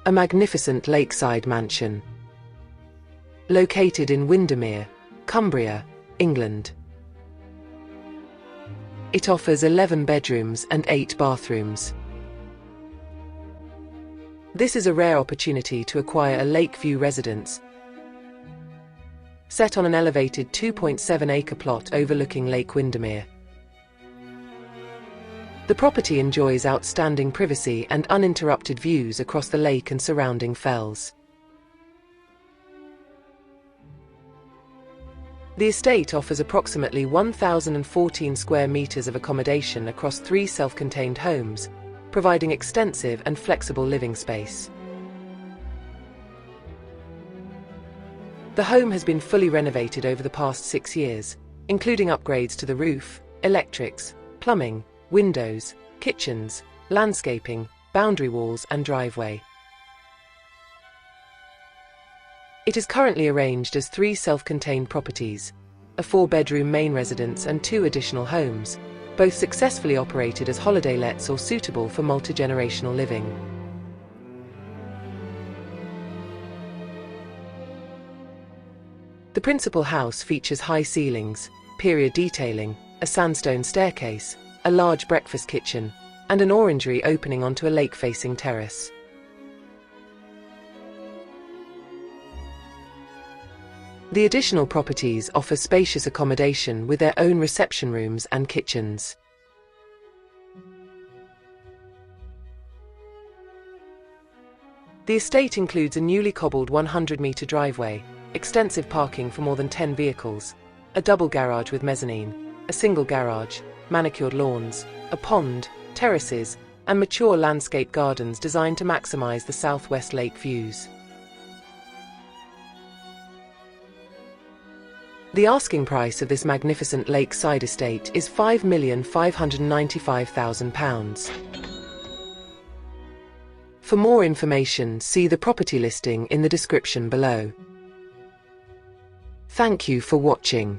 a magnificent lakeside mansion. Located in Windermere, Cumbria, England. It offers 11 bedrooms and 8 bathrooms. This is a rare opportunity to acquire a lakeview residence, set on an elevated 2.7-acre plot overlooking Lake Windermere. The property enjoys outstanding privacy and uninterrupted views across the lake and surrounding fells. The estate offers approximately 1,014 square meters of accommodation across 3 self-contained homes, providing extensive and flexible living space. The home has been fully renovated over the past 6 years, including upgrades to the roof, electrics, plumbing, windows, kitchens, landscaping, boundary walls and driveway. It is currently arranged as 3 self-contained properties, a 4-bedroom main residence and 2 additional homes, both successfully operated as holiday lets or suitable for multi-generational living. The principal house features high ceilings, period detailing, a sandstone staircase, a large breakfast kitchen, and an orangery opening onto a lake-facing terrace. The additional properties offer spacious accommodation with their own reception rooms and kitchens. The estate includes a newly cobbled 100-metre driveway, extensive parking for more than 10 vehicles, a double garage with mezzanine, a single garage, manicured lawns, a pond, terraces, and mature landscape gardens designed to maximize the southwest lake views. The asking price of this magnificent lakeside estate is £5,595,000. For more information, see the property listing in the description below. Thank you for watching.